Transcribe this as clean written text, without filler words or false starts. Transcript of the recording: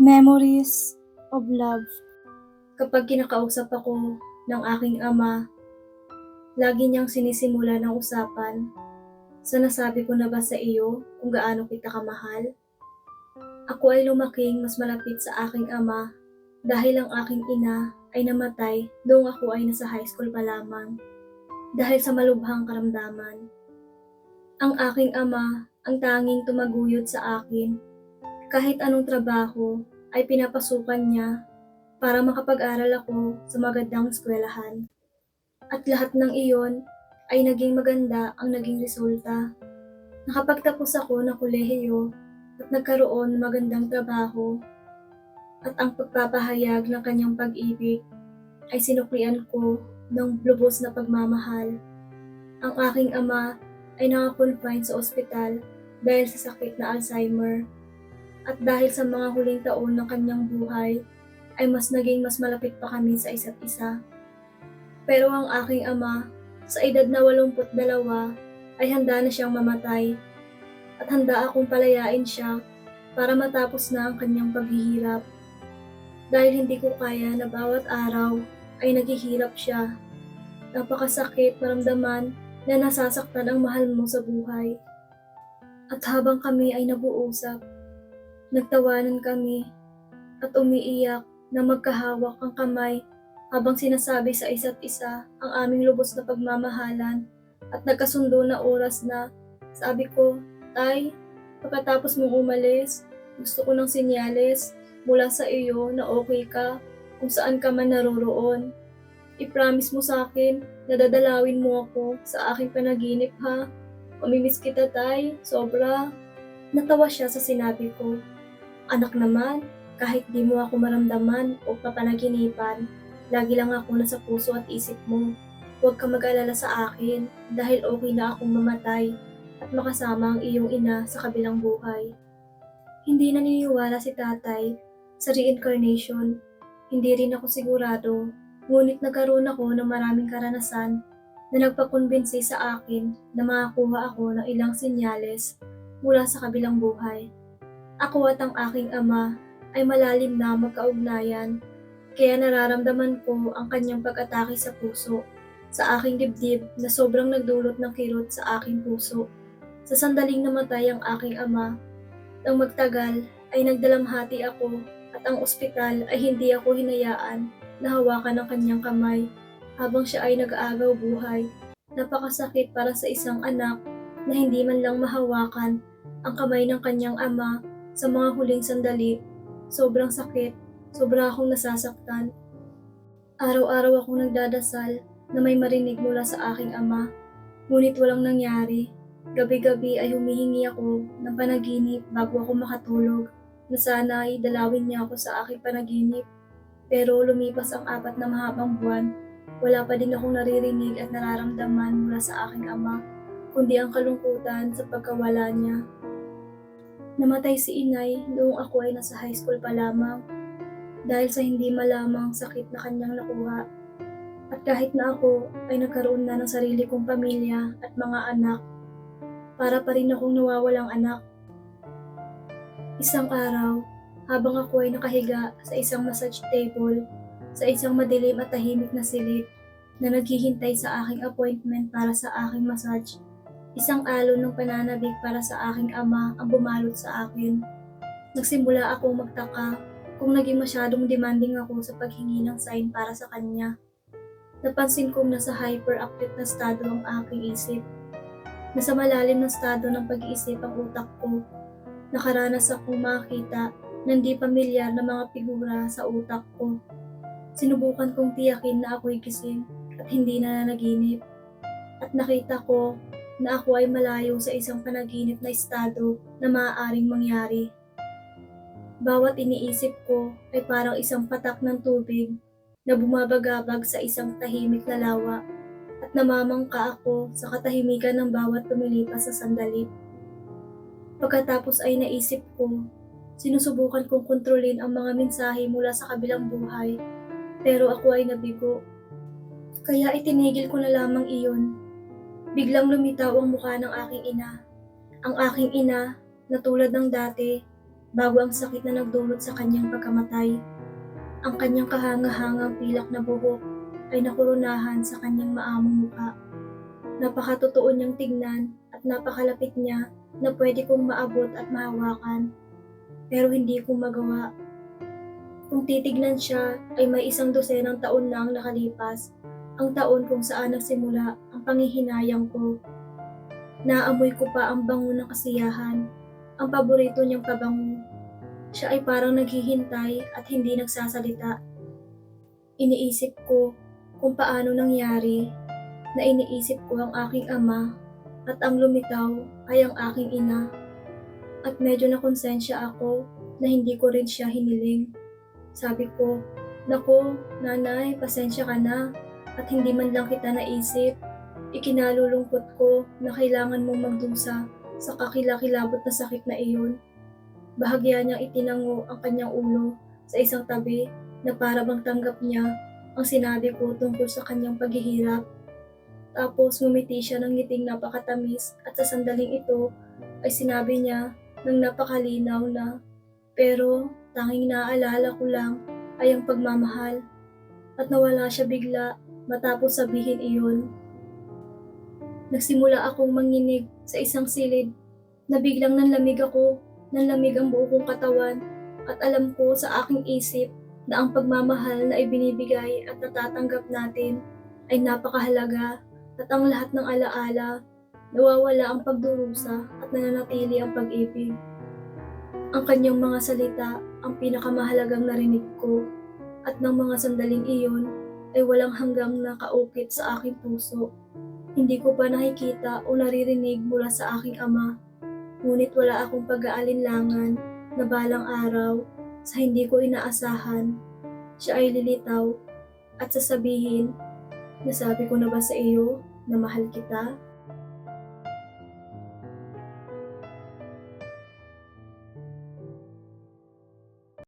Memories of Love. Kapag kinakausap ako ng aking ama, lagi niyang sinisimula ng usapan, sa nasabi ko na ba sa iyo kung gaano kita kamahal? Ako ay lumaking mas malapit sa aking ama dahil ang aking ina ay namatay noong ako ay nasa high school pa lamang dahil sa malubhang karamdaman. Ang aking ama ang tanging tumaguyod sa akin kahit anong trabaho ay pinapasukan niya para makapag-aral ako sa magandang eskwelahan. At lahat ng iyon ay naging maganda ang naging resulta. Nakapagtapos ako ng kolehiyo at nagkaroon ng magandang trabaho at ang pagpapahayag ng kanyang pag-ibig ay sinuklian ko ng lubos na pagmamahal. Ang aking ama ay nakakonfine sa ospital dahil sa sakit na Alzheimer at dahil sa mga huling taon ng kanyang buhay ay mas malapit pa kami sa isa't isa. Pero ang aking ama, sa edad na 82, ay handa na siyang mamatay at handa akong palayain siya para matapos na ang kanyang paghihirap. Dahil hindi ko kaya na bawat araw ay naghihirap siya. Napakasakit maramdaman na nasasaktan ang mahal mo sa buhay. At habang kami ay nag-uusap, nagtawanan kami at umiiyak na magkahawak ang kamay habang sinasabi sa isa't isa ang aming lubos na pagmamahalan at nagkasundo na oras na. Sabi ko, Tay, pagkatapos mong umalis, gusto ko ng senyales mula sa iyo na okay ka kung saan ka man naroroon. I-promise mo sa akin na dadalawin mo ako sa aking panaginip ha. Mamimiss kita, Tay, sobra. Natawa siya sa sinabi ko. Anak naman, kahit di mo ako maramdaman o papanaginipan, lagi lang ako nasa puso at isip mo. Huwag ka mag-alala sa akin dahil okay na akong mamatay at makasama ang iyong ina sa kabilang buhay. Hindi naniniwala si tatay sa reincarnation. Hindi rin ako sigurado, ngunit nagkaroon ako ng maraming karanasan na nagpakumbinsi sa akin na makakuha ako ng ilang senyales mula sa kabilang buhay. Ako at ang aking ama ay malalim na magkaugnayan, kaya nararamdaman ko ang kanyang pag-atake sa puso, sa aking dibdib na sobrang nagdulot ng kirot sa aking puso. Sa sandaling namatay ang aking ama, nang magtagal ay nagdalamhati ako at ang ospital ay hindi ako hinayaan na hawakan ng kanyang kamay habang siya ay nag-aagaw buhay. Napakasakit para sa isang anak na hindi man lang mahawakan ang kamay ng kanyang ama sa mga huling sandali. Sobrang sakit, sobra akong nasasaktan. Araw-araw akong nagdadasal na may marinig mula sa aking ama, ngunit walang nangyari. Gabi-gabi ay humihingi ako ng panaginip bago ako makatulog, na sana ay dalawin niya ako sa aking panaginip. Pero lumipas ang 4 na mahabang buwan, wala pa din akong naririnig at nararamdaman mula sa aking ama, kundi ang kalungkutan sa pagkawala niya. Namatay si inay noong ako ay nasa high school pa lamang dahil sa hindi malamang sakit na kanyang nakuha. At kahit na ako ay nagkaroon na ng sarili kong pamilya at mga anak, para pa rin akong nawawalang anak. Isang araw, habang ako ay nakahiga sa isang massage table, sa isang madilim at tahimik na silid na naghihintay sa aking appointment para sa aking massage, isang alon ng pananabik para sa aking ama ang bumalot sa akin. Nagsimula akong magtaka kung naging masyadong demanding ako sa paghingi ng sign para sa kanya. Napansin kong nasa hyperactive na estado ang aking isip. Nasa malalim na estado ng pag-iisip ang utak ko. Nakaranas akong makita ng di pamilyar na mga figura sa utak ko. Sinubukan kong tiyakin na ako'y gising at hindi nananaginip. At nakita ko na ako ay malayo sa isang panaginip na estado na maaaring mangyari. Bawat iniisip ko ay parang isang patak ng tubig na bumabagabag sa isang tahimik na lawa at namamangka ako sa katahimikan ng bawat lumilipas sa sandali. Pagkatapos ay naisip ko, sinusubukan kong kontrolin ang mga mensahe mula sa kabilang buhay, pero ako ay nabigo. Kaya itinigil ko na lamang iyon. Biglang lumitaw ang mukha ng aking ina. Ang aking ina na tulad ng dati bago ang sakit na nagdulot sa kanyang pagkamatay. Ang kanyang kahanga-hangang pilak na buhok ay nakurunahan sa kanyang maamong mukha. Napakatotoo niyang tignan at napakalapit niya na pwede kong maabot at mahawakan, pero hindi ko magawa. Kung titignan siya ay may 100 taon na ang nakalipas, ang taon kung saan nagsimula ang panghihinayang ko. Naamoy ko pa ang bango ng kasiyahan, ang paborito niyang pabango. Siya ay parang naghihintay at hindi nagsasalita. Iniisip ko kung paano nangyari na iniisip ko ang aking ama at ang lumitaw ay ang aking ina. At medyo nakonsensya ako na hindi ko rin siya hiniling. Sabi ko, "Naku, nanay, pasensya ka na at hindi man lang kita naisip. Ikinalulungkot ko na kailangan mong magdusa sa kakilakilabot na sakit na iyon." Bahagya niyang itinango ang kanyang ulo sa isang tabi na para bang tanggap niya ang sinabi ko tungkol sa kanyang paghihirap. Tapos ngumiti siya ng ngiting napakatamis at sa sandaling ito ay sinabi niya ng napakalinaw na, "Pero tanging naaalala ko lang ay ang pagmamahal." At nawala siya bigla matapos sabihin iyon. Nagsimula akong manginig sa isang silid na biglang nanlamig ako, nanlamig ang buo kong katawan at alam ko sa aking isip na ang pagmamahal na ibinibigay at natatanggap natin ay napakahalaga at ang lahat ng alaala, nawawala ang pagdurusa at nananatili ang pag-ibig. Ang kanyang mga salita ang pinakamahalagang narinig ko at ng mga sandaling iyon ay walang hanggang nakaukit sa aking puso. Hindi ko pa nakikita o naririnig mula sa aking ama, ngunit wala akong pag-aalinlangan na balang araw sa hindi ko inaasahan, siya ay lilitaw at sasabihin, "Nasabi ko na ba sa iyo na mahal kita?"